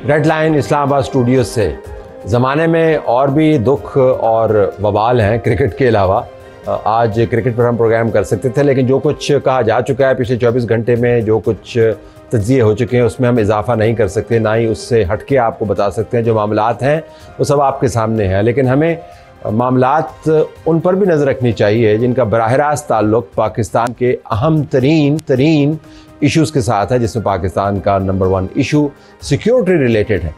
Red line Islamabad studios से ज़माने में और भी दुख और वबाल हैं क्रिकेट के अलावा। आज क्रिकेट पर हम प्रोग्राम कर सकते थे, लेकिन जो कुछ कहा जा चुका है पिछले 24 घंटे में, जो कुछ तज्ज़िये हो चुके हैं, उसमें हम इजाफ़ा नहीं कर सकते, ना ही उससे हट के आपको बता सकते हैं। जो मामलात हैं वो सब आपके सामने हैं, लेकिन हमें मामलात उन पर भी नज़र रखनी चाहिए जिनका बराह रास्त ताल्लुक़ पाकिस्तान के अहम तरीन इश्यूज़ के साथ है, जिसमें पाकिस्तान का नंबर 1 इशू सिक्योरिटी रिलेटेड है।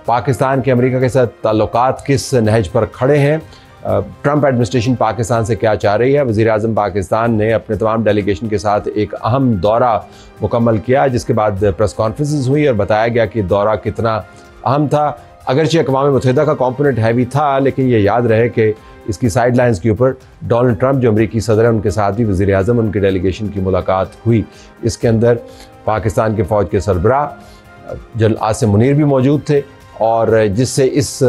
पाकिस्तान के अमेरिका के साथ ताल्लुकात किस नहज पर खड़े हैं, ट्रंप एडमिनिस्ट्रेशन पाकिस्तान से क्या चाह रही है। वज़ीर-ए-आज़म पाकिस्तान ने अपने तमाम डेलीगेशन के साथ एक अहम दौरा मुकम्मल किया, जिसके बाद प्रेस कॉन्फ्रेंसेस हुई और बताया गया कि दौरा कितना अहम था। अगरचे अक़वाम मुत्तहिदा का कॉम्पोनेंट हैवी था, लेकिन ये याद रहे कि इसकी साइड लाइन्स के ऊपर डोनाल्ड ट्रंप जो अमरीकी सदर हैं, उनके साथ भी वज़ीर-ए-आज़म उनकी डेलीगेशन की मुलाकात हुई। इसके अंदर पाकिस्तान के फ़ौज के सरबराह जनरल आसिम मुनीर भी मौजूद थे, और जिससे इस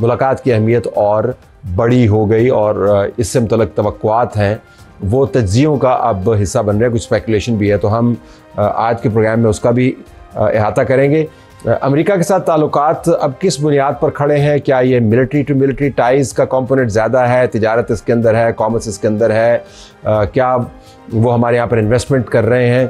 मुलाकात की अहमियत और बड़ी हो गई, और इससे मुतल्लिक़ तवक्कुआत हैं वो तज्ज़ियों का अब हिस्सा बन रहे हैं। कुछ स्पेकुलेशन भी है, तो हम आज के प्रोग्राम में उसका भी अहाता करेंगे। अमेरिका के साथ ताल्लुकात अब किस बुनियाद पर खड़े हैं? क्या ये मिलिट्री टू मिलिट्री टाइज़ का कंपोनेंट ज़्यादा है, तिजारत इसके अंदर है, कॉमर्स इसके अंदर है, क्या वो हमारे यहाँ पर इन्वेस्टमेंट कर रहे हैं?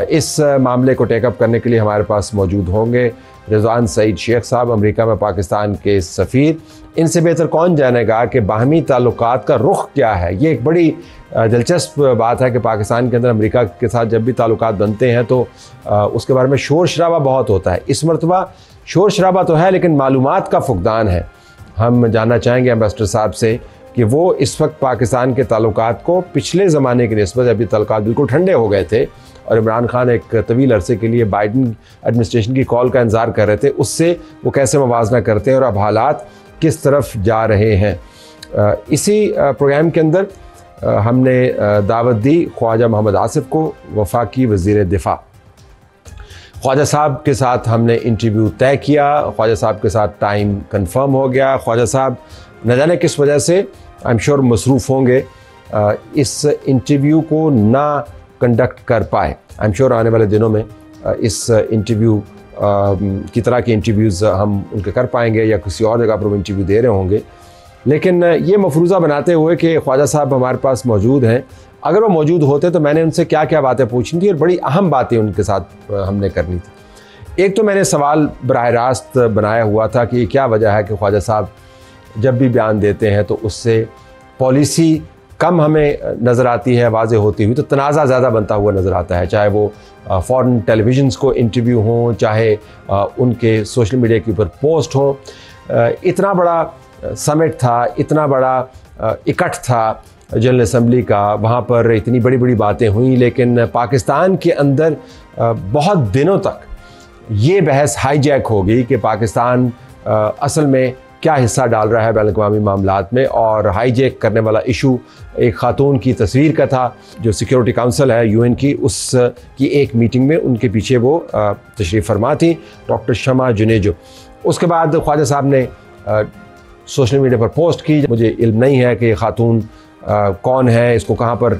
इस मामले को टेकअप करने के लिए हमारे पास मौजूद होंगे रिजवान सईद शेख साहब, अमेरिका में पाकिस्तान के सफ़ीर। इनसे बेहतर कौन जानेगा कि बाहमी ताल्लुकात का रुख क्या है। ये एक बड़ी दिलचस्प बात है कि पाकिस्तान के अंदर अमेरिका के साथ जब भी ताल्लुकात बनते हैं तो उसके बारे में शोर शराबा बहुत होता है। इस मरतबा शोर शराबा तो है, लेकिन मालूमात का फुकदान है। हम जानना चाहेंगे एम्बेसडर साहब से कि वो इस वक्त पाकिस्तान के ताल्लुकात को पिछले ज़माने की निस्बत, जब ये ताल्लुकात बिल्कुल ठंडे हो गए थे और इमरान खान एक तवील अरसे के लिए बाइडन एडमिनिस्ट्रेशन की कॉल का इंतज़ार कर रहे थे, उससे वो कैसे मवाजना करते हैं और अब हालात किस तरफ जा रहे हैं। इसी प्रोग्राम के अंदर हमने दावत दी ख्वाजा मोहम्मद आसिफ को, वफाकी वज़ीर दिफा। ख्वाजा साहब के साथ हमने इंटरव्यू तय किया, ख्वाजा साहब के साथ टाइम कंफर्म हो गया। ख्वाजा साहब न जाने किस वजह से आई एम श्योर मसरूफ़ होंगे, इस इंटरव्यू को ना कंडक्ट कर पाए। आई एम श्योर आने वाले दिनों में इस इंटरव्यू की तरह के इंटरव्यूज़ हम उनके कर पाएंगे, या किसी और जगह पर वो इंटरव्यू दे रहे होंगे। लेकिन ये मफरूज़ा बनाते हुए कि ख्वाजा साहब हमारे पास मौजूद हैं, अगर वो मौजूद होते तो मैंने उनसे क्या क्या बातें पूछनी थी और बड़ी अहम बातें उनके साथ हमने करनी थी। एक तो मैंने सवाल बराह रास्त बनाया हुआ था कि क्या वजह है कि ख्वाजा साहब जब भी बयान देते हैं तो उससे पॉलिसी कम हमें नज़र आती है वाज़े होती हुई, तो तनाज़ा ज़्यादा बनता हुआ नज़र आता है। चाहे वो फ़ॉरेन टेलीविज़न्स को इंटरव्यू हों, चाहे उनके सोशल मीडिया के ऊपर पोस्ट हों। इतना बड़ा समिट था, इतना बड़ा इकट्ठ था जनरल असम्बली का, वहाँ पर इतनी बड़ी बड़ी बातें हुई, लेकिन पाकिस्तान के अंदर बहुत दिनों तक ये बहस हाईजैक हो गई कि पाकिस्तान असल में क्या हिस्सा डाल रहा है बैनुल-अक़वामी मामलात में, और हाईजैक करने वाला इशू एक ख़ातून की तस्वीर का था जो सिक्योरिटी काउंसिल है UN की, उस की एक मीटिंग में उनके पीछे वो तशरीफ़ फरमा थी, डॉक्टर शमा जुनेजो। उसके बाद ख्वाजा साहब ने सोशल मीडिया पर पोस्ट की, मुझे इल्म नहीं है कि ये ख़ातून कौन है, इसको कहाँ पर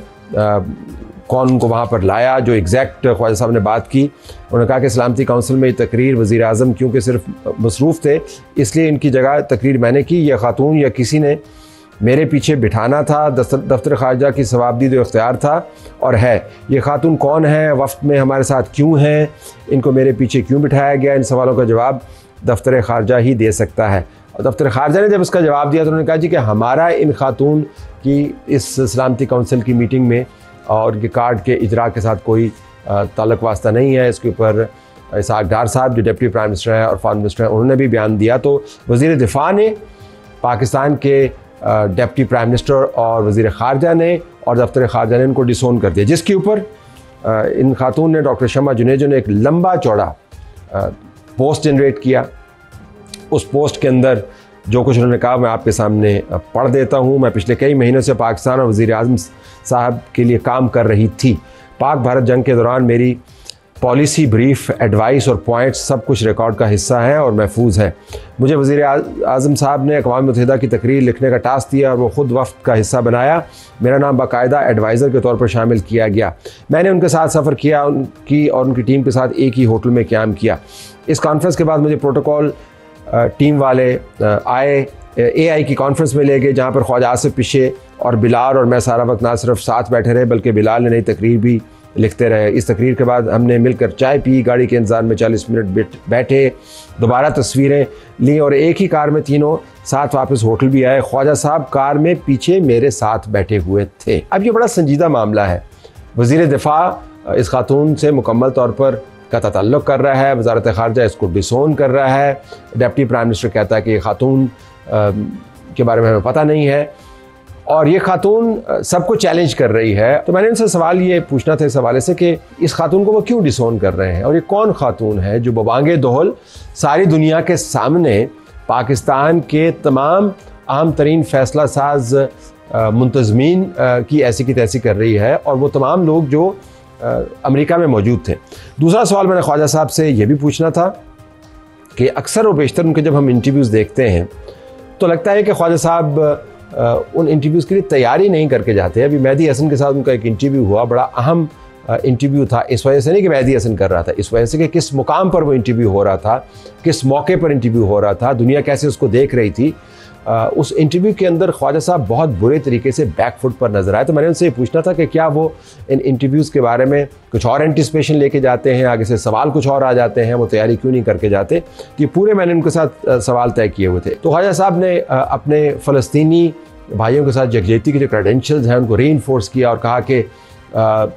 कौन उनको वहाँ पर लाया। जो एग्जैक्ट ख्वाजा साहब ने बात की, उन्होंने कहा कि सलामती काउंसिल में ये तकरीर वज़ीर-ए-आज़म क्योंकि सिर्फ मसरूफ़ थे, इसलिए इनकी जगह तकरीर मैंने की। यह ख़ातून या किसी ने मेरे पीछे बिठाना था, दफ्तर ख़ारजा की सवाबदीद इख्तियार था और है। ये ख़ातून कौन है, वफ़द में हमारे साथ क्यों हैं, इनको मेरे पीछे क्यों बिठाया गया, इन सवालों का जवाब दफ्तर ख़ारजा ही दे सकता है। और दफ्तर ख़ारजा ने जब इसका जवाब दिया तो उन्होंने कहा जी कि हमारा इन ख़ातून की इस सलामती काउंसिल की मीटिंग में और उनके कार्ड के इजरा के साथ कोई ताल्लुक़ वास्ता नहीं है। इसके ऊपर इसहाक़ डार साहब जो डिप्टी प्राइम मिनिस्टर हैं और फॉरेन मिनिस्टर हैं, उन्होंने भी बयान दिया। तो वज़ीर दिफा ने, पाकिस्तान के डिप्टी प्राइम मिनिस्टर और वज़ीर ख़ारजा ने और दफ्तर ख़ारजा ने इनको डिसोन कर दिया, जिसके ऊपर इन खातून ने, डॉक्टर शमा जुनेजो ने एक लंबा चौड़ा पोस्ट जनरेट किया। उस पोस्ट के अंदर जो कुछ उन्होंने कहा मैं आपके सामने पढ़ देता हूँ। मैं पिछले कई महीनों से पाकिस्तान और वज़ीर-ए-आज़म साहब के लिए काम कर रही थी। पाक भारत जंग के दौरान मेरी पॉलिसी ब्रीफ, एडवाइस और पॉइंट्स सब कुछ रिकॉर्ड का हिस्सा हैं और महफूज हैं। मुझे वज़ीर आज़म साहब ने अक़वाम मुत्तहिदा की तकरीर लिखने का टास्क दिया और वो ख़ुद वफ़द का हिस्सा बनाया। मेरा नाम बाकायदा एडवाइज़र के तौर पर शामिल किया गया। मैंने उनके साथ सफ़र किया, उनकी और उनकी टीम के साथ एक ही होटल में क़याम किया। इस कॉन्फ्रेंस के बाद मुझे प्रोटोकॉल टीम वाले आए, AI की कॉन्फ्रेंस में ले गए, जहाँ पर ख्वाजा आसिफ पीछे और बिलाल और मैं सारा वक्त ना सिर्फ साथ बैठे रहे बल्कि बिलाल ने नई तकरीर भी लिखते रहे। इस तकरीर के बाद हमने मिलकर चाय पी, गाड़ी के इंतज़ार में 40 मिनट बैठे, दोबारा तस्वीरें ली और एक ही कार में तीनों साथ वापस होटल भी आए। ख्वाजा साहब कार में पीछे मेरे साथ बैठे हुए थे। अब ये बड़ा संजीदा मामला है। वज़ीर दिफ़ा इस खातून से मुकम्मल तौर पर कता ताल्लुक़ कर रहा है, वज़ारत ख़ारजा इसको डिसोन कर रहा है, डिप्टी प्राइम मिनिस्टर कहता है कि ये खातून के बारे में हमें पता नहीं है और ये खातून सबको चैलेंज कर रही है। तो मैंने उनसे सवाल ये पूछना था इस हवाले से कि इस खातून को वो क्यों डिसोन कर रहे हैं और ये कौन खातून है जो बबांगे दोहल सारी दुनिया के सामने पाकिस्तान के तमाम अहम तरीन फ़ैसला साज मुंतज़मीन की ऐसी की तैसी कर रही है और वो तमाम लोग जो अमेरिका में मौजूद थे। दूसरा सवाल मैंने ख्वाजा साहब से ये भी पूछना था कि अक्सर और बेशतर उनके जब हम इंटरव्यूज़ देखते हैं तो लगता है कि ख्वाजा साहब उन इंटरव्यूज़ के लिए तैयारी नहीं करके जाते। अभी मेहदी हसन के साथ उनका एक इंटरव्यू हुआ, बड़ा अहम इंटरव्यू था, इस वजह से नहीं कि मेहदी हसन कर रहा था, इस वजह से कि किस मुकाम पर वो इंटरव्यू हो रहा था, किस मौके पर इंटरव्यू हो रहा था, दुनिया कैसे उसको देख रही थी। उस इंटरव्यू के अंदर ख्वाजा साहब बहुत बुरे तरीके से बैक फुट पर नजर आए। तो मैंने उनसे ये पूछना था कि क्या वो इन इंटरव्यूज़ के बारे में कुछ और एंटिसिपेशन लेके जाते हैं, आगे से सवाल कुछ और आ जाते हैं, वो तैयारी क्यों नहीं करके जाते। कि पूरे मैंने उनके साथ सवाल तय किए हुए थे। तो ख्वाजा साहब ने अपने फ़लस्तीनी भाइयों के साथ यकजहती के जो क्रेडेंशियल्स हैं उनको रीइंफोर्स किया और कहा कि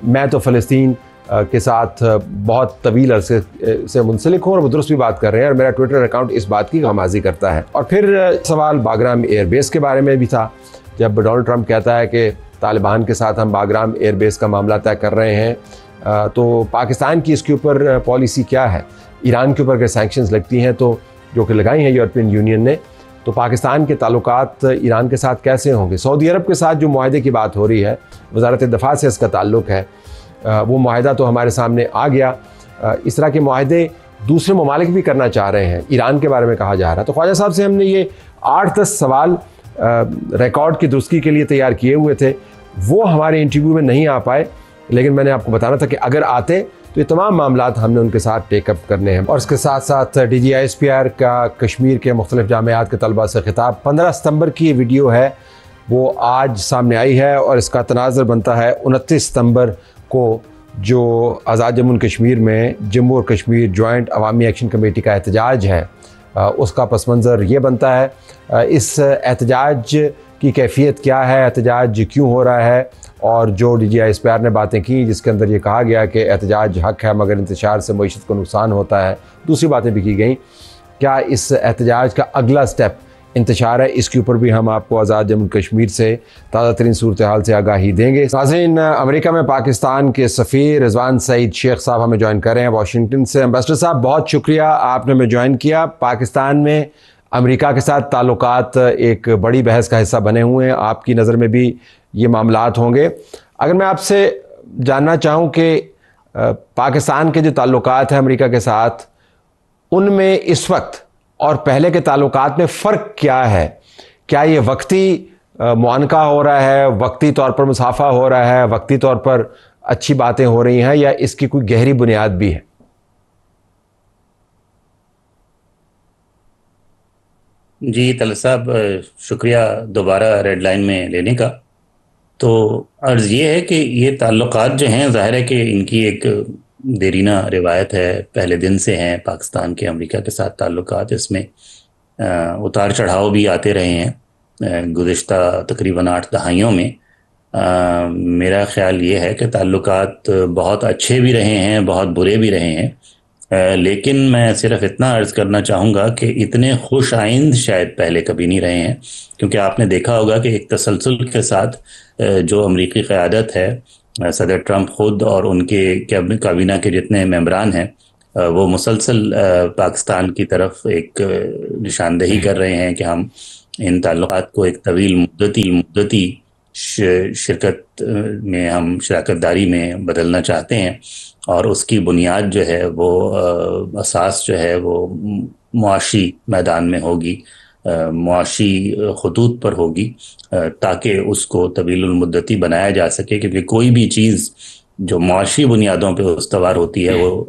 मैं तो फ़लस्तीन के साथ बहुत तवील अरसे से मुंसलिक हूँ और वो दुरुस्त भी बात कर रहे हैं और मेरा ट्विटर अकाउंट इस बात की गमाजी करता है। और फिर सवाल बागराम एयरबेस के बारे में भी था। जब डोनाल्ड ट्रंप कहता है कि तालिबान के साथ हम बागराम एयरबेस का मामला तय कर रहे हैं तो पाकिस्तान की इसके ऊपर पॉलिसी क्या है। ईरान के ऊपर अगर सैंक्शंस लगती हैं तो जो कि लगाई हैं यूरोपियन यूनियन ने, तो पाकिस्तान के ताल्लुकात ईरान के साथ कैसे होंगे। सऊदी अरब के साथ जो मुआहदे की बात हो रही है, वज़ारत दिफ़ा से इसका ताल्लुक़ है, वो मुआहदा तो हमारे सामने आ गया। इस तरह के मुआहदे दूसरे ममालिक भी करना चाह रहे हैं, ईरान के बारे में कहा जा रहा है। तो ख्वाजा साहब से हमने ये 8-10 सवाल रिकॉर्ड की दुरुस्ती के लिए तैयार किए हुए थे, वो हमारे इंटरव्यू में नहीं आ पाए, लेकिन मैंने आपको बताना था कि अगर आते तो ये तमाम मामलात हमने उनके साथ टेकअप करने हैं। और इसके साथ साथ DGISPR का कश्मीर के मुख्तलिफ जामियात के तलबा से खिताब 15 सितंबर की वीडियो है, वो आज सामने आई है और इसका तनाज़र बनता है 29 सितंबर को जो आज़ाद जम्मू कश्मीर में जम्मू और कश्मीर जॉइंट अवामी एक्शन कमेटी का एहतजाज है, उसका पस मंज़र ये बनता है। इस एहतजाज की कैफियत क्या है, एहतजाज क्यों हो रहा है, और जो DGISPR ने बातें की जिसके अंदर ये कहा गया कि एहतजाज हक़ है मगर इंतशार से मईशत को नुकसान होता है, दूसरी बातें भी की गई। क्या इस एहतजाज का अगला स्टेप इंतशार है, इसके ऊपर भी हम आपको आज़ाद जम्मू कश्मीर से ताज़ा तरीन सूरत हाल से आगाही देंगे। नाज़रीन, अमेरिका में पाकिस्तान के सफ़ीर रिजवान सईद शेख साहब हमें ज्वाइन कर रहे हैं वाशिंगटन से। एम्बेसडर साहब, बहुत शुक्रिया, आपने हमें ज्वाइन किया। पाकिस्तान में अमेरिका के साथ ताल्लुकात एक बड़ी बहस का हिस्सा बने हुए हैं, आपकी नज़र में भी ये मामलात होंगे। अगर मैं आपसे जानना चाहूँ कि पाकिस्तान के जो ताल्लुकात हैं अमेरिका के साथ, उनमें इस वक्त और पहले के ताल्लुकात में फ़र्क क्या है? क्या ये वक्ती मुआनका हो रहा है, वक्ती तौर पर मुसाफा हो रहा है, वक्ती तौर पर अच्छी बातें हो रही हैं, या इसकी कोई गहरी बुनियाद भी है? जी तलत साहब, शुक्रिया दोबारा रेड लाइन में लेने का। तो अर्ज़ ये है कि ये ताल्लुकात जो हैं, ज़ाहिर है कि इनकी एक देरीना रिवायत है, पहले दिन से हैं पाकिस्तान के अमेरिका के साथ ताल्लुकात। इसमें उतार चढ़ाव भी आते रहे हैं गुज़िश्ता तकरीबन 8 दहाइयों में। मेरा ख़्याल ये है कि ताल्लुकात बहुत अच्छे भी रहे हैं, बहुत बुरे भी रहे हैं, लेकिन मैं सिर्फ इतना अर्ज़ करना चाहूँगा कि इतने खुश आइंद शायद पहले कभी नहीं रहे हैं, क्योंकि आपने देखा होगा कि एक तसलसल के साथ जो अमरीकी क़यादत है, सदर ट्रंप ख़ुद और उनके काबीना के जितने मेंबरान हैं, वो मुसलसल पाकिस्तान की तरफ एक निशानदेही कर रहे हैं कि हम इन ताल्लुकात को एक तवील मुद्दती शिरकत में, हम शराकत दारी में बदलना चाहते हैं। اور اس کی بنیاد جو ہے وہ اساس جو ہے وہ معاشی میدان میں ہوگی، معاشی خطوط پر ہوگی، تاکہ اس کو طویل المدتی بنایا جا سکے، کیونکہ کوئی بھی چیز جو معاشی بنیادوں پہ استوار ہوتی ہے وہ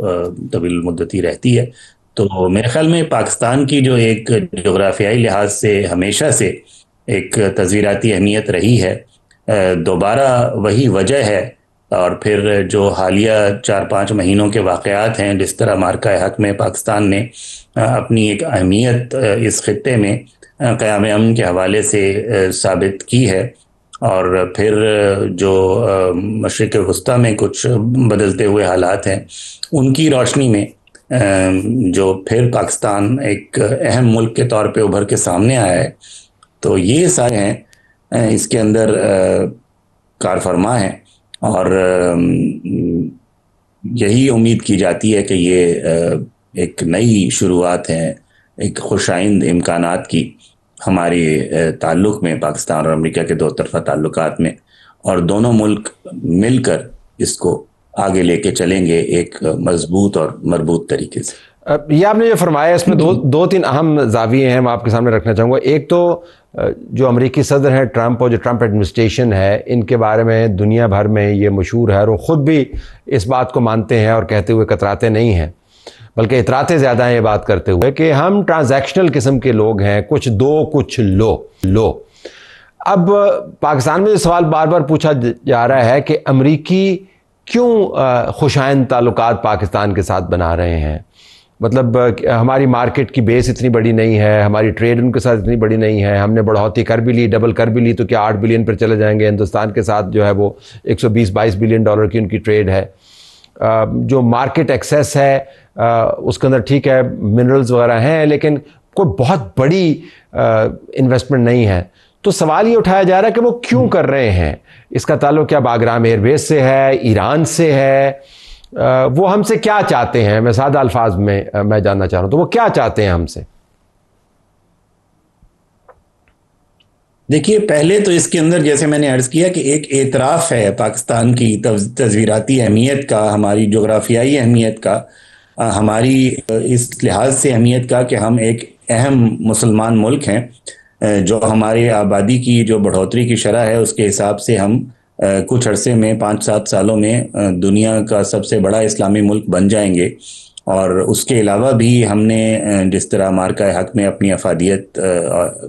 طویل المدتی رہتی ہے۔ تو میرے خیال میں پاکستان کی جو ایک جغرافیائی لحاظ سے ہمیشہ سے ایک تصویراتی اہمیت رہی ہے، دوبارہ وہی وجہ ہے۔ اور پھر جو حالیہ 4-5 مہینوں کے واقعات ہیں، جس طرح مارکہ حق میں پاکستان نے اپنی ایک اہمیت اس خطے میں قیام امن کے حوالے سے ثابت کی ہے، اور پھر جو مشرق وسطیٰ میں کچھ بدلتے ہوئے حالات ہیں ان کی روشنی میں جو پھر پاکستان ایک اہم ملک کے طور پہ ابھر کے سامنے آیا ہے، تو یہ سارے ہیں اس کے اندر کار فرما ہیں، اور یہی امید کی جاتی ہے کہ یہ ایک نئی شروعات ہے، ایک خوشائند امکانات کی ہمارے تعلق میں، پاکستان اور امریکہ کے دو طرفہ تعلقات میں، اور دونوں ملک مل کر اس کو آگے لے کے چلیں گے ایک مضبوط اور مربوط طریقے سے۔ یہ آپ نے جو فرمایا اس میں دو تین اہم زاویے ہیں، میں آپ کے سامنے رکھنا چاہوں گا۔ ایک تو جو امریکی صدر ہیں ٹرمپ، اور جو ٹرمپ ایڈمنسٹریشن ہے، ان کے بارے میں دنیا بھر میں یہ مشہور ہے، اور وہ خود بھی اس بات کو مانتے ہیں اور کہتے ہوئے کتراتے نہیں ہیں، بلکہ اتراتے زیادہ ہیں یہ بات کرتے ہوئے کہ ہم ٹرانزیکشنل قسم کے لوگ ہیں، کچھ دو کچھ لو۔ اب پاکستان میں یہ سوال بار بار پوچھا جا رہا ہے کہ امریکی کیوں خوشائند تعلقات پاکستان کے ساتھ بنا رہے ہیں؟ مطلب ہماری مارکیٹ کی بیس اتنی بڑی نہیں ہے، ہماری ٹریڈ ان کے ساتھ اتنی بڑی نہیں ہے، ہم نے بڑھوتی کر بھی لی، ڈبل کر بھی لی، تو کیا 8 بلین پر چلے جائیں گے؟ ہندوستان کے ساتھ جو ہے وہ 120-22 بلین ڈالر کی ان کی ٹریڈ ہے۔ جو مارکیٹ ایکسیس ہے اس کے اندر ٹھیک ہے منرلز وغیرہ ہیں، لیکن کوئی بہت بڑی انویسٹمنٹ نہیں ہے۔ تو سوال یہ اٹھایا جا رہا ہے کہ وہ کیوں کر رہے ہیں؟ اس کا تعلق کیا باگرام ایئر بیس سے ہے، ایران سے ہے؟ وہ ہم سے کیا چاہتے ہیں؟ میں سادہ الفاظ میں جاننا چاہ رہا ہوں، تو وہ کیا چاہتے ہیں ہم سے؟ دیکھیے، پہلے تو اس کے اندر جیسے میں نے عرض کیا کہ ایک اعتراف ہے پاکستان کی تصویراتی اہمیت کا، ہماری جغرافیائی اہمیت کا، ہماری اس لحاظ سے اہمیت کا کہ ہم ایک اہم مسلمان ملک ہیں، جو ہمارے آبادی کی جو بڑھوتری کی شرح ہے اس کے حساب سے ہم کچھ عرصے میں 5-7 سالوں میں دنیا کا سب سے بڑا اسلامی ملک بن جائیں گے۔ اور اس کے علاوہ بھی ہم نے جس طرح مارکہ حق میں اپنی افادیت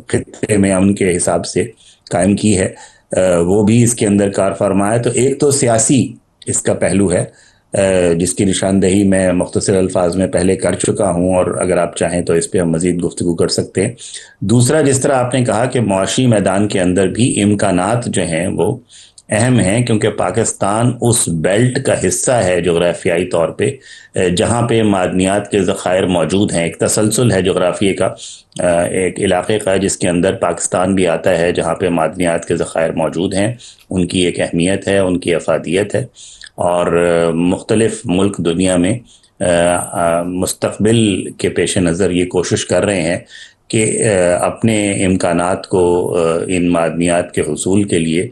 خطے میں امن کے حساب سے قائم کی ہے، وہ بھی اس کے اندر کار فرما ہے۔ تو ایک تو سیاسی اس کا پہلو ہے، جس کی نشاندہی میں مختصر الفاظ میں پہلے کر چکا ہوں، اور اگر آپ چاہیں تو اس پہ ہم مزید گفتگو کر سکتے ہیں۔ دوسرا، جس طرح آپ نے کہا کہ معاشی میدان کے اندر بھی امکانات جو ہیں وہ اہم ہیں، کیونکہ پاکستان اس بیلٹ کا حصہ ہے جغرافیائی طور پہ جہاں پہ معدنیات کے ذخائر موجود ہیں۔ ایک تسلسل ہے جغرافیے کا، ایک علاقے کا جس کے اندر پاکستان بھی آتا ہے، جہاں پہ معدنیات کے ذخائر موجود ہیں، ان کی ایک اہمیت ہے، ان کی افادیت ہے، اور مختلف ملک دنیا میں مستقبل کے پیش نظر یہ کوشش کر رہے ہیں کہ اپنے امکانات کو ان معدنیات کے حصول کے لیے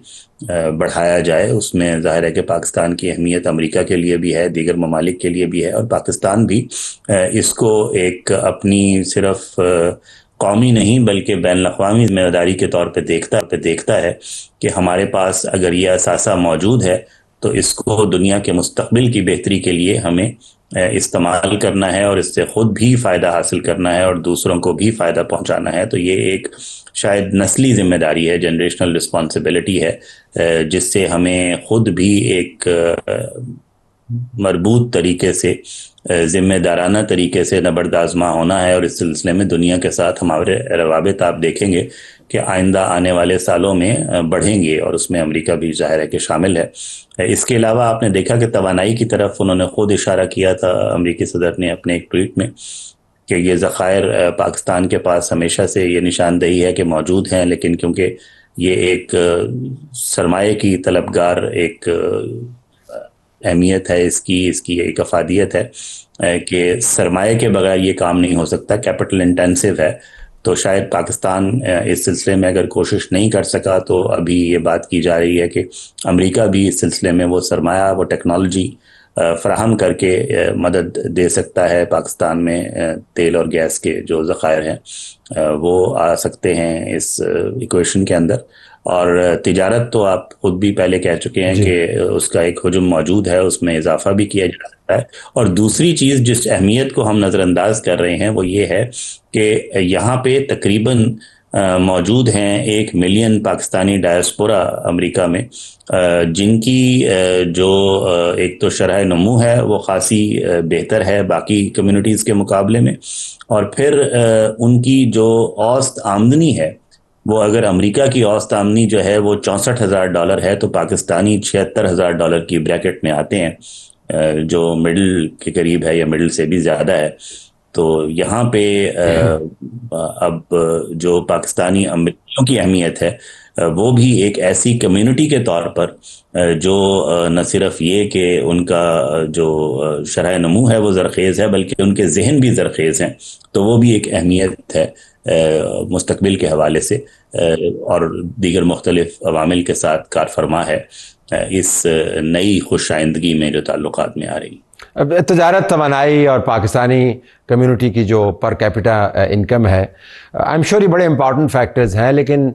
بڑھایا جائے۔ اس میں ظاہر ہے کہ پاکستان کی اہمیت امریکہ کے لیے بھی ہے، دیگر ممالک کے لیے بھی ہے، اور پاکستان بھی اس کو ایک اپنی صرف قومی نہیں بلکہ بین الاقوامی ذمہ داری کے طور پہ دیکھتا ہے کہ ہمارے پاس اگر یہ اثاثہ موجود ہے تو اس کو دنیا کے مستقبل کی بہتری کے لیے ہمیں استعمال کرنا ہے، اور اس سے خود بھی فائدہ حاصل کرنا ہے اور دوسروں کو بھی فائدہ پہنچانا ہے۔ تو یہ ایک شاید نسلی ذمہ داری ہے، جنریشنل رسپانسبلٹی ہے، جس سے ہمیں خود بھی ایک مربوط طریقے سے، ذمہ دارانہ طریقے سے نبرد آزما ہونا ہے، اور اس سلسلے میں دنیا کے ساتھ ہمارے روابط آپ دیکھیں گے کہ آئندہ آنے والے سالوں میں بڑھیں گے، اور اس میں امریکہ بھی ظاہر ہے کہ شامل ہے۔ اس کے علاوہ آپ نے دیکھا کہ توانائی کی طرف انہوں نے خود اشارہ کیا تھا امریکی صدر نے اپنے ایک ٹویٹ میں، کہ یہ ذخائر پاکستان کے پاس ہمیشہ سے یہ نشاندہی ہے کہ موجود ہیں، لیکن کیونکہ یہ ایک سرمایہ کی طلبگار ایک اہمیت ہے، اس کی ایک افادیت ہے کہ سرمایہ کے بغیر یہ کام نہیں ہو سکتا، کیپٹل انٹینسو ہے۔ تو شاید پاکستان اس سلسلے میں اگر کوشش نہیں کر سکا تو ابھی یہ بات کی جا رہی ہے کہ امریکہ بھی اس سلسلے میں وہ سرمایہ، وہ ٹیکنالوجی فراہم کر کے مدد دے سکتا ہے. پاکستان میں تیل اور گیس کے جو ذخائر ہیں وہ آ سکتے ہیں اس ایکویشن کے اندر. اور تجارت تو آپ خود بھی پہلے کہہ چکے ہیں کہ اس کا ایک حجم موجود ہے, اس میں اضافہ بھی کیا جا سکتا ہے. اور دوسری چیز جس اہمیت کو ہم نظر انداز کر رہے ہیں وہ یہ ہے کہ یہاں پہ تقریباً موجود ہیں 1 ملین پاکستانی ڈائسپورا امریکہ میں, جن کی جو ایک تو شرح نمو ہے وہ خاصی بہتر ہے باقی کمیونٹیز کے مقابلے میں, اور پھر ان کی جو اوسط آمدنی ہے وہ اگر امریکہ کی اوسط آمدنی جو ہے وہ $64,000 ہے تو پاکستانی $76,000 کی بریکٹ میں آتے ہیں, جو مڈل کے قریب ہے یا مڈل سے بھی زیادہ ہے. تو یہاں پہ اب جو پاکستانی امریکیوں کی اہمیت ہے وہ بھی ایک ایسی کمیونٹی کے طور پر جو نہ صرف یہ کہ ان کا جو شرح نمو ہے وہ زرخیز ہے بلکہ ان کے ذہن بھی زرخیز ہیں, تو وہ بھی ایک اہمیت ہے مستقبل کے حوالے سے, اور دیگر مختلف عوامل کے ساتھ کار فرما ہے اس نئی خوش آئندگی میں جو تعلقات میں آ رہی. اب تجارت, توانائی اور پاکستانی کمیونٹی کی جو پر کیپٹا انکم ہے, آئی ایم شیور یہ بڑے امپورٹنٹ فیکٹرز ہیں, لیکن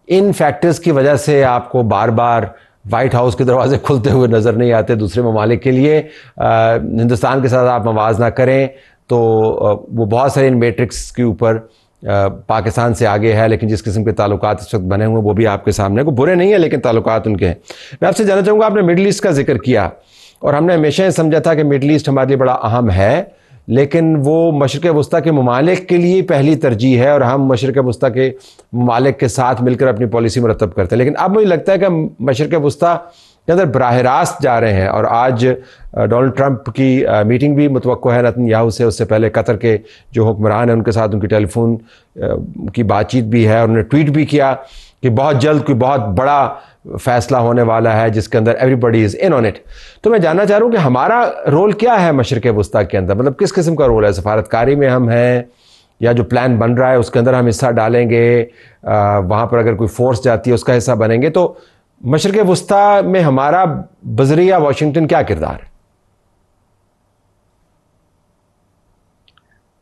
ان فیکٹرز کی وجہ سے آپ کو بار بار وائٹ ہاؤس کے دروازے کھلتے ہوئے نظر نہیں آتے دوسرے ممالک کے لیے. ہندوستان کے ساتھ آپ موازنہ کریں تو وہ بہت سارے ان میٹرکس کے اوپر پاکستان سے آگے ہے, لیکن جس قسم کے تعلقات اس وقت بنے ہوئے وہ بھی آپ کے سامنے, کو برے نہیں ہیں لیکن تعلقات ان کے ہیں. میں آپ سے جاننا چاہوں گا, آپ نے مڈل ایسٹ کا ذکر کیا اور ہم نے ہمیشہ یہ سمجھا تھا کہ مڈل ایسٹ ہمارے لیے بڑا اہم ہے, لیکن وہ مشرق وسطیٰ کے ممالک کے لیے پہلی ترجیح ہے اور ہم مشرق وسطیٰ کے ممالک کے ساتھ مل کر اپنی پالیسی مرتب کرتے ہیں. لیکن اب مجھے لگتا ہے کہ مشرق وسطیٰ کے اندر براہ راست جا رہے ہیں, اور آج ڈونلڈ ٹرمپ کی میٹنگ بھی متوقع ہے نتن یاہو سے, اس سے پہلے قطر کے جو حکمران ہیں ان کے ساتھ ان کی ٹیلی فون کی بات چیت بھی ہے, اور انہوں نے ٹویٹ بھی کیا کہ بہت جلد کوئی بہت بڑا فیصلہ ہونے والا ہے جس کے اندر every body is in on it. تو میں جاننا چاہ رہا ہوں کہ ہمارا رول کیا ہے مشرق وسطیٰ کے اندر, مطلب کس قسم کا رول ہے؟ سفارتکاری میں ہم ہیں یا جو پلان بن رہا ہے اس کے اندر ہم حصہ ڈالیں گے, وہاں پر اگر کوئی فورس جاتی ہے اس کا حصہ بنیں گے؟ تو مشرق وسطیٰ میں ہمارا بذریعہ واشنگٹن کیا کردار ہے؟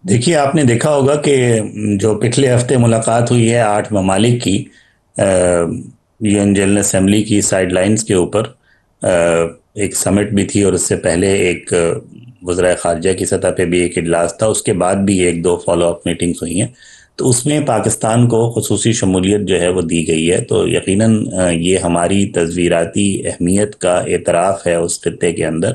دیکھیے, آپ نے دیکھا ہوگا کہ جو پچھلے ہفتے ملاقات ہوئی ہے 8 ممالک کی یو این جنرل اسمبلی کی سائیڈ لائنز کے اوپر, ایک سمٹ بھی تھی اور اس سے پہلے ایک وزرائے خارجہ کی سطح پہ بھی ایک اجلاس تھا, اس کے بعد بھی 1-2 فالو اپ میٹنگز ہوئی ہیں. تو اس میں پاکستان کو خصوصی شمولیت جو ہے وہ دی گئی ہے. تو یقیناً یہ ہماری تصویراتی اہمیت کا اعتراف ہے اس خطے کے اندر,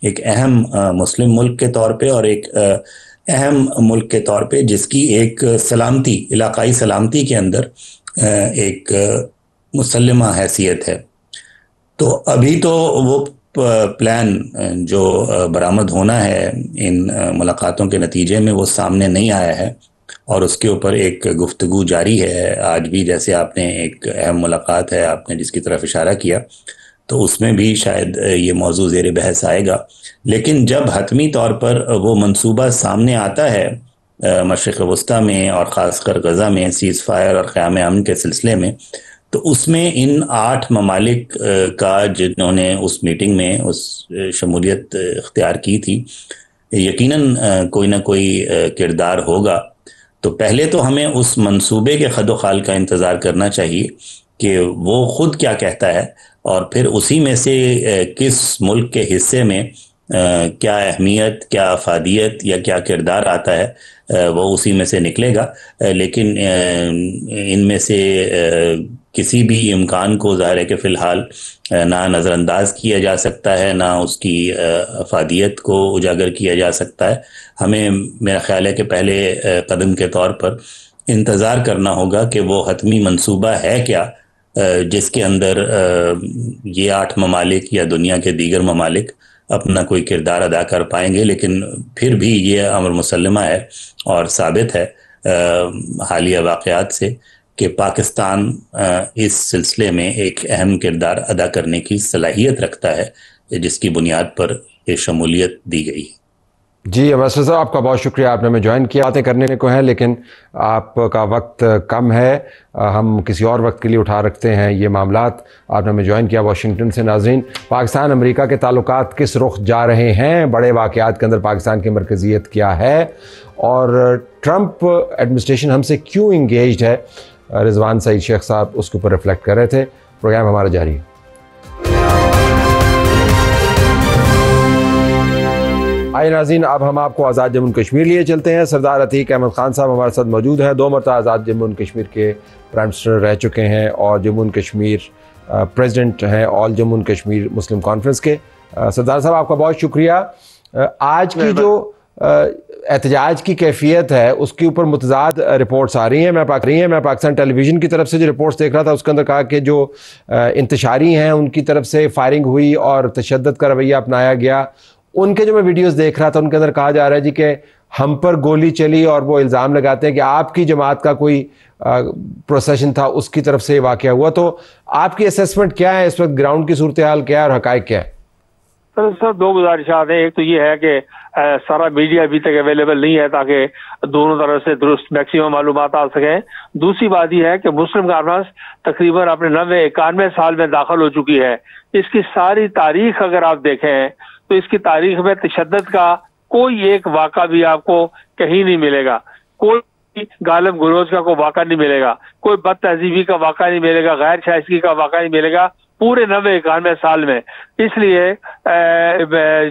ایک اہم مسلم ملک کے طور پہ اور ایک اہم ملک کے طور پہ جس کی ایک سلامتی, علاقائی سلامتی کے اندر ایک مسلمہ حیثیت ہے. تو ابھی تو وہ پلان جو برآمد ہونا ہے ان ملاقاتوں کے نتیجے میں وہ سامنے نہیں آیا ہے, اور اس کے اوپر ایک گفتگو جاری ہے. آج بھی جیسے آپ نے ایک اہم ملاقات ہے آپ نے جس کی طرف اشارہ کیا, تو اس میں بھی شاید یہ موضوع زیر بحث آئے گا. لیکن جب حتمی طور پر وہ منصوبہ سامنے آتا ہے مشرق وسطیٰ میں اور خاص کر غزہ میں سیز فائر اور قیام امن کے سلسلے میں, تو اس میں ان 8 ممالک کا جنہوں نے اس میٹنگ میں اس شمولیت اختیار کی تھی, یقیناً کوئی نہ کوئی کردار ہوگا. تو پہلے تو ہمیں اس منصوبے کے خد و خال کا انتظار کرنا چاہیے کہ وہ خود کیا کہتا ہے, اور پھر اسی میں سے کس ملک کے حصے میں کیا اہمیت, کیا افادیت یا کیا کردار آتا ہے وہ اسی میں سے نکلے گا. لیکن ان میں سے کسی بھی امکان کو ظاہر ہے کہ فی الحال نہ نظر انداز کیا جا سکتا ہے, نہ اس کی افادیت کو اجاگر کیا جا سکتا ہے. ہمیں میرا خیال ہے کہ پہلے قدم کے طور پر انتظار کرنا ہوگا کہ وہ حتمی منصوبہ ہے کیا جس کے اندر یہ 8 ممالک یا دنیا کے دیگر ممالک اپنا کوئی کردار ادا کر پائیں گے. لیکن پھر بھی یہ امر مسلمہ ہے اور ثابت ہے حالیہ واقعات سے کہ پاکستان اس سلسلے میں ایک اہم کردار ادا کرنے کی صلاحیت رکھتا ہے جس کی بنیاد پر یہ شمولیت دی گئی ہے. جی امبیسڈر صاحب، آپ کا بہت شکریہ، آپ نے ہمیں جوائن کیا. باتیں کرنے کو ہیں لیکن آپ کا وقت کم ہے، ہم کسی اور وقت کے لیے اٹھا رکھتے ہیں یہ معاملات. آپ نے ہمیں جوائن کیا واشنگٹن سے. ناظرین، پاکستان امریکہ کے تعلقات کس رخ جا رہے ہیں؟ بڑے واقعات کے اندر پاکستان کی مرکزیت کیا ہے؟ اور ٹرمپ ایڈمنسٹریشن ہم سے کیوں انگیجڈ ہے؟ رضوان سعید شیخ صاحب اس کے اوپر ریفلیکٹ کر رہے تھے. پروگرام ہمارا جاری ہے. آئے ناظرین، اب ہم آپ کو آزاد جموں کشمیر لیے چلتے ہیں. سردار عتیق احمد خان صاحب ہمارے ساتھ موجود ہیں. 2 مرتبہ آزاد جموں کشمیر کے پرائم منسٹر رہ چکے ہیں اور جموں کشمیر پریزیڈنٹ ہیں آل جموں کشمیر مسلم کانفرنس کے. سردار صاحب، آپ کا بہت شکریہ. آج کی جو احتجاج کی کیفیت ہے اس کے اوپر متضاد رپورٹس آ رہی ہیں. میں پاکستان ٹیلی ویژن کی طرف سے جو رپورٹس دیکھ رہا تھا اس کے اندر کہا کہ جو انتشاری ہیں ان کی طرف سے فائرنگ ہوئی اور تشدد کا رویہ اپنایا گیا. ان کے جو میں ویڈیوز دیکھ رہا تھا ان کے اندر کہا جا رہا ہے جی کہ ہم پر گولی چلی، اور وہ الزام لگاتے ہیں کہ آپ کی جماعت کا کوئی پروسیشن تھا اس کی طرف سے یہ واقعہ ہوا. تو آپ کی اسیسمنٹ کیا ہے اس وقت؟ گراؤنڈ کی صورتحال کیا ہے اور حقائق کیا ہے؟ سر 2 گزارشات ہیں. ایک تو یہ ہے کہ سارا میڈیا ابھی تک اویلیبل نہیں ہے تاکہ دونوں طرف سے درست میکسیمم معلومات آ سکیں. دوسری بات یہ ہے کہ مسلم کانفرنس تقریباً اپنے 91 سال میں داخل ہو چکی ہے. اس کی ساری تاریخ اگر آپ دیکھیں تو اس کی تاریخ میں تشدد کا کوئی ایک واقعہ بھی آپ کو کہیں نہیں ملے گا. کوئی غالب گلوچ کا کوئی واقعہ نہیں ملے گا، کوئی بد تہذیبی کا واقعہ نہیں ملے گا، غیر شائستگی کا واقعہ نہیں ملے گا پورے 91 سال میں. اس لیے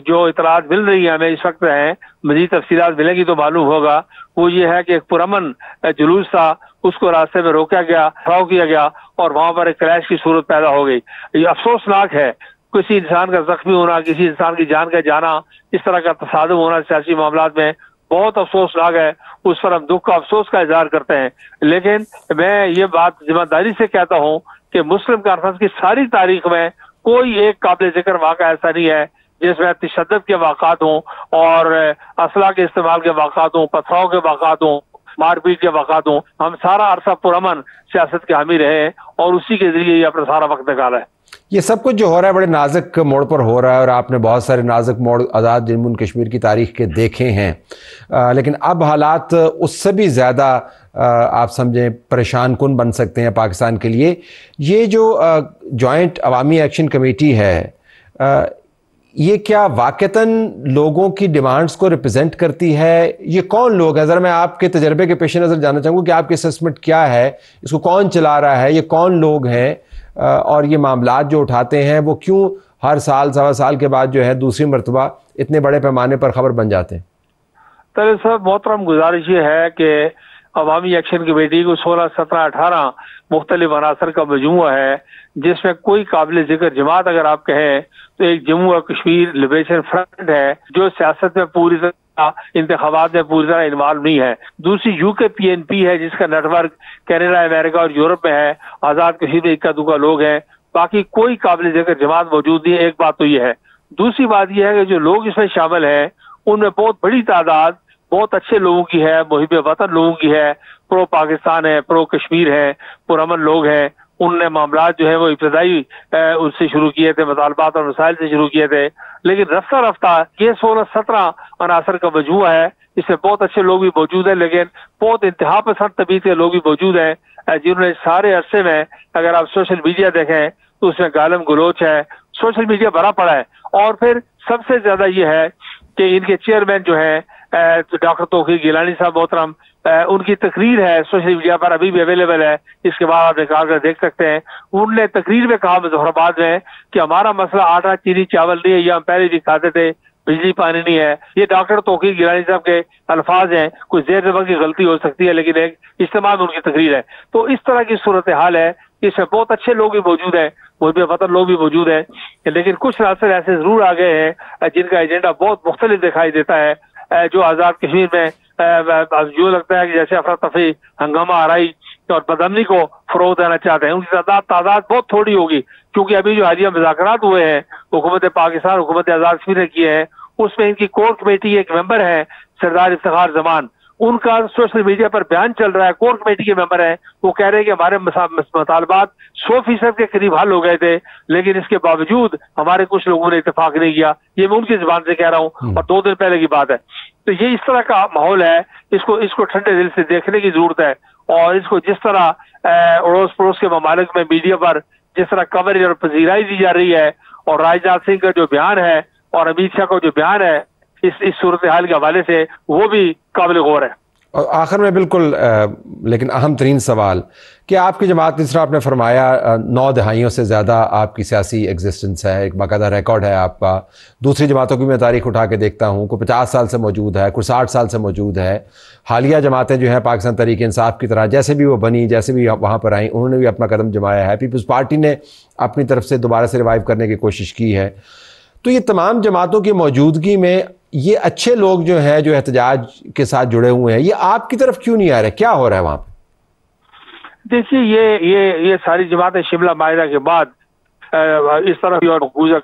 جو اطلاعات مل رہی ہیں ہمیں اس وقت ہیں، مزید تفصیلات ملیں گی تو معلوم ہوگا. وہ یہ ہے کہ ایک پرامن جلوس تھا، اس کو راستے میں روکا گیا، پھراؤ کیا گیا اور وہاں پر ایک کلیش کی صورت پیدا ہو گئی. یہ افسوسناک ہے. کسی انسان کا زخمی ہونا، کسی انسان کی جان کا جانا، اس طرح کا تصادم ہونا سیاسی معاملات میں بہت افسوسناک ہے. اس پر ہم دکھ کا افسوس کا اظہار کرتے ہیں. لیکن میں یہ بات ذمہ داری سے کہتا ہوں کہ مسلم کانفرنس کی ساری تاریخ میں کوئی ایک قابل ذکر واقعہ ایسا نہیں ہے جس میں تشدد کے واقعات ہوں اور اسلحہ کے استعمال کے واقعات ہوں، پتھراؤ کے واقعات ہوں، مار پیٹ کے واقعات ہوں. ہم سارا عرصہ پرامن سیاست کے حامی رہے اور اسی کے ذریعے یہ اپنا سارا وقت نکالا ہے. یہ سب کچھ جو ہو رہا ہے بڑے نازک موڑ پر ہو رہا ہے اور آپ نے بہت سارے نازک موڑ آزاد جموں کشمیر کی تاریخ کے دیکھے ہیں، لیکن اب حالات اس سے بھی زیادہ آپ سمجھیں پریشان کن بن سکتے ہیں پاکستان کے لیے. یہ جو جوائنٹ عوامی ایکشن کمیٹی ہے، یہ کیا واقعتاً لوگوں کی ڈیمانڈز کو ریپرزینٹ کرتی ہے؟ یہ کون لوگ ہیں؟ ذرا میں آپ کے تجربے کے پیش نظر جاننا چاہوں گا کہ آپ کی اسسمنٹ کیا ہے، اس کو کون چلا رہا ہے، یہ کون لوگ ہیں اور یہ معاملات جو اٹھاتے ہیں وہ کیوں ہر سال 1.25 سال کے بعد جو ہے دوسری مرتبہ اتنے بڑے پیمانے پر خبر بن جاتے ہیں؟ طاہر صاحب، محترم گزارش یہ ہے کہ عوامی ایکشن کمیٹی کو 16، 17، 18 مختلف عناصر کا مجموعہ ہے جس میں کوئی قابل ذکر جماعت اگر آپ کہیں تو ایک جموں و کشمیر لبریشن فرنٹ ہے جو سیاست میں پوری طرح، انتخابات میں پوری طرح انوالو نہیں ہے. دوسری UKPNP ہے جس کا نیٹ ورک کینیڈا، امریکہ اور یورپ میں ہے. آزاد کشمیر میں اکا دکا لوگ ہیں، باقی کوئی قابل ذکر جماعت موجود نہیں ہے. ایک بات تو یہ ہے. دوسری بات یہ ہے کہ جو لوگ اس میں شامل ہیں ان میں بہت بڑی تعداد بہت اچھے لوگوں کی ہے، محب وطن لوگوں کی ہے، پرو پاکستان ہے، پرو کشمیر ہے، پرامن لوگ ہیں. ان نے معاملات جو ہے وہ ابتدائی اس سے شروع کیے تھے، مطالبات اور مسائل سے شروع کیے تھے، لیکن رفتہ رفتہ یہ 16-17 عناصر کا مجموعہ ہے. اس میں بہت اچھے لوگ بھی موجود ہیں لیکن بہت انتہا پسند طبیعت کے لوگ بھی موجود ہیں جنہوں نے سارے عرصے میں، اگر آپ سوشل میڈیا دیکھیں تو اس میں گالم گلوچ ہے، سوشل میڈیا بھرا پڑا ہے. اور پھر سب سے زیادہ یہ ہے کہ ان کے چیئرمین جو ہیں ڈاکٹر توقیر گیلانی صاحب محترم، ان کی تقریر ہے سوشل میڈیا پر ابھی بھی اویلیبل ہے، اس کے بعد آپ نکال کر دیکھ سکتے ہیں. انہوں نے تقریر میں کہا ظفر آباد میں کہ ہمارا مسئلہ آٹا چینی چاول نہیں ہے، یہ ہم پہلے بھی کھاتے تھے، بجلی پانی نہیں ہے. یہ ڈاکٹر توقیر گیلانی صاحب کے الفاظ ہیں، کوئی زیر زبر کی غلطی ہو سکتی ہے لیکن ایک اجتماع میں ان کی تقریر ہے. تو اس طرح کی صورتحال ہے. اس میں بہت اچھے لوگ بھی موجود ہیں، محب وطن لوگ بھی موجود ہیں، لیکن کچھ عناصر ایسے ضرور آ گئے ہیں جن کا ایجنڈا بہت مختلف دکھائی دیتا ہے. جو آزاد کشمیر میں جو لگتا ہے کہ جیسے افراتفری، ہنگامہ آرائی اور بدامنی کو فروغ دینا چاہتے ہیں. ان کی تعداد بہت تھوڑی ہوگی کیونکہ ابھی جو حالیہ مذاکرات ہوئے ہیں حکومت پاکستان، حکومت آزاد کشمیر نے کیے ہیں، اس میں ان کی کور کمیٹی ایک ممبر ہے سردار افتخار زمان. उनका सोशल मीडिया पर बयान चल रहा है, कोर कमेटी के मेंबर हैं, वो कह रहे हैं कि हमारे मुतालबात 100% के करीब हल हो गए थे, लेकिन इसके बावजूद हमारे कुछ लोगों ने इत्तेफाक नहीं किया। ये मैं उनकी जुबान से कह रहा हूँ और 2 दिन पहले की बात है। तो ये इस तरह का माहौल है, इसको ठंडे दिल से देखने की जरूरत है। और इसको जिस तरह अड़ोस पड़ोस के ममालिक में मीडिया पर जिस तरह कवरेज और पजीराई दी जा रही है, और राजनाथ सिंह का जो बयान है और अमित शाह का जो बयान है इस सूरत हाल के हवाले से, वो भी काबिल गौर है। और आखिर में बिल्कुल लेकिन अहम तरीन सवाल कि आपकी जमात, जिस तरह आपने फरमाया 9 दहाइयों से ज़्यादा आपकी सियासी एग्जिस्टेंस है, एक बाकायदा रिकॉर्ड है आपका। दूसरी जमातों की मैं तारीख उठा के देखता हूँ, कोई 50 साल से मौजूद है, कोई 60 साल से मौजूद है। हालिया जमातें जो हैं पाकिस्तान तहरीक इंसाफ की तरह, जैसे भी वो बनी, जैसे भी वहाँ पर आई, उन्होंने भी अपना कदम जमाया है। पीपल्स पार्टी ने अपनी तरफ से दोबारा से रिवाइव करने की कोशिश की है। तो ये तमाम जमातों की मौजूदगी में ये अच्छे लोग जो हैं, जो एहतजाज के साथ जुड़े हुए हैं, ये आपकी तरफ क्यों नहीं आ रहे? क्या हो रहा है वहाँ पे? देखिए, ये सारी जमातें शिमला माहिदा के बाद इस तरफ और गुजर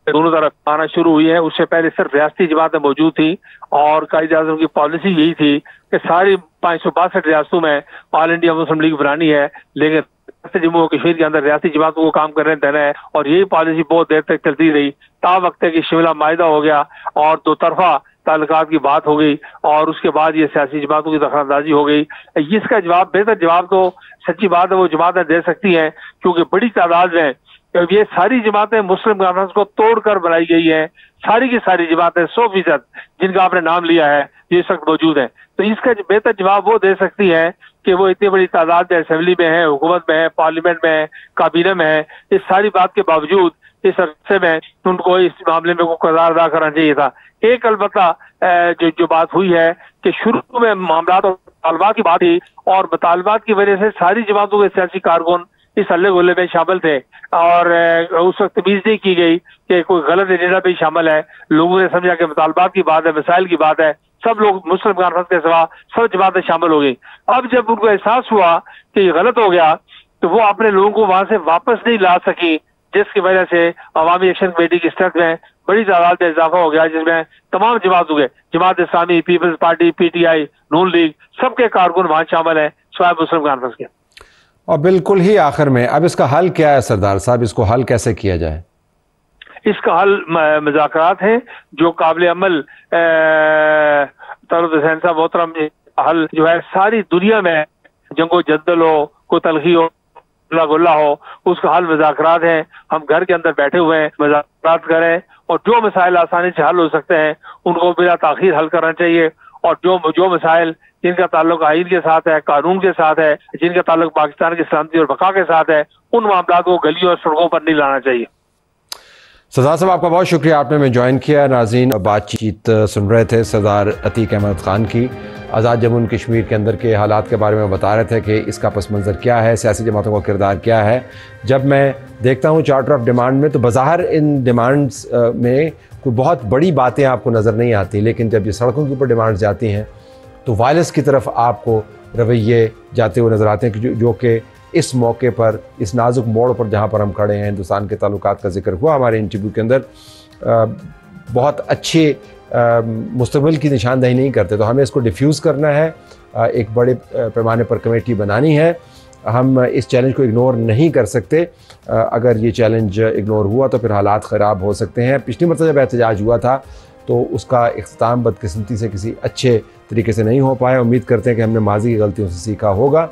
दोनों तरफ आना शुरू हुई है। उससे पहले सिर्फ रियासती जमातें मौजूद थी और कायदे आज़म की पॉलिसी यही थी कि सारी 562 रियासतों में ऑल इंडिया मुस्लिम लीग बनानी है, लेकिन जम्मू कश्मीर के अंदर रियासती जमातों को काम करने देना है। और यही पॉलिसी बहुत देर तक चलती रही, ता वक्त है कि शिमला माहिदा हो गया और 2 तरफा ताल्लुकात की बात हो गई, और उसके बाद ये सियासी जमातों की दखलंदाजी हो गई। इसका जवाब, बेहतर जवाब तो सच्ची बात है वो जमातें दे सकती हैं, क्योंकि बड़ी तादाद में ये सारी जमातें मुस्लिम कॉन्फ्रेंस को तोड़कर बनाई गई हैं। सारी की सारी जमातें 100% जिनका आपने नाम लिया है ये इस वक्त मौजूद है। तो इसका बेहतर जवाब वो दे सकती है कि वो इतनी बड़ी तादाद में असेंबली में है, हुकूमत में है, पार्लियामेंट में है, काबीना में है। इस सारी बात के बावजूद इस अरसे में उनको इस मामले में को किरदार अदा करना चाहिए था। एक अलबत्ता जो बात हुई है कि शुरू में मामलात और मुतालबात की बात थी, और मुतालबात की वजह से सारी जमातों के सियासी कारकुन इस हल्ले गुल्ले में शामिल थे, और उस वक्त तमीज नहीं की गई कि कोई गलत एजेंडा भी शामिल है। लोगों ने समझा कि मुतालबात की बात है, मसाइल की बात है, सब लोग मुस्लिम कॉन्फ्रेंस के सिवा सब जमातें शामिल हो गई। अब जब उनको एहसास हुआ कि ये गलत हो गया, तो वो अपने लोगों को वहां से वापस नहीं ला सकी, जिसकी वजह से अवामी एक्शन कमेटी की स्ट्रेंथ में बड़ी तादाद में इजाफा हो गया, जिसमें तमाम जमातों के, Jamaat Islami, peoples party, PTI, नून लीग, सबके कारकुन वहां शामिल है सिवाय मुस्लिम कॉन्फ्रेंस के। और बिल्कुल ही आखिर में अब इसका हल क्या है सरदार साहब? इसको हल कैसे किया जाए? इसका हल मुज़ाकरात है जो काबिल अमल तलत हुसैन साहब मोहतरम हल जो है सारी दुनिया में जंगो जद्दल हो, को तलखी हो, गुल्ला हो, उसका हल मुज़ाकरात है। हम घर के अंदर बैठे हुए हैं, मुज़ाकरात करें और जो मसाइल आसानी से हल हो सकते हैं उनको बिला ताखीर हल करना चाहिए। और जो मसाइल जिनका ताल्लुक आइन के साथ है, कानून के साथ है, जिनका ताल्लुक पाकिस्तान की सलामती और बका के साथ है, उन मामलों को गलियों और सड़कों पर नहीं लाना चाहिए। सरदार साहब आपका बहुत शुक्रिया, आपने में ज्वाइन किया। नाज़रीन, बातचीत सुन रहे थे सरदार अतीक अहमद खान की। आज़ाद जम्मू कश्मीर के अंदर के हालात के बारे में बता रहे थे कि इसका पस मंज़र क्या है, सियासी जमातों का किरदार क्या है। जब मैं देखता हूँ चार्टर ऑफ डिमांड में, तो बज़ाहिर इन डिमांड्स में कोई बहुत बड़ी बातें आपको नज़र नहीं आती, लेकिन जब ये सड़कों के ऊपर डिमांड्स जाती हैं तो वायलेंस की तरफ आपको रवैये जाते हुए नज़र आते हैं, कि जो कि इस मौके पर, इस नाजुक मोड़ पर जहाँ पर हम खड़े हैं, हिंदुस्तान के ताल्लुकात का जिक्र हुआ हमारे इंटरव्यू के अंदर, बहुत अच्छे मुस्तकबिल की निशानदही नहीं करते। तो हमें इसको डिफ्यूज़ करना है, एक बड़े पैमाने पर कमेटी बनानी है। हम इस चैलेंज को इग्नोर नहीं कर सकते। अगर ये चैलेंज इग्नोर हुआ तो फिर हालात ख़राब हो सकते हैं। पिछली मरतबा जब एहतजाज हुआ था तो उसका इख्तिताम बदकिस्मती से किसी अच्छे तरीके से नहीं हो पाया। उम्मीद करते हैं कि हमने माजी की गलतियों से सीखा होगा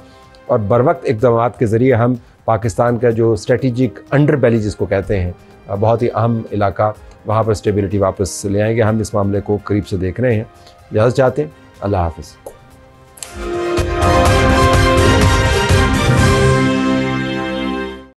और बरवक्त इक़दामात के ज़रिए हम पाकिस्तान का जो स्ट्रेटिजिक अंडर बेली जिसको कहते हैं, बहुत ही अहम इलाका, वहाँ पर स्टेबिलिटी वापस ले आएंगे। हम इस मामले को करीब से देख रहे हैं। इजाज़त चाहते हैं। अल्लाह हाफ़िज़।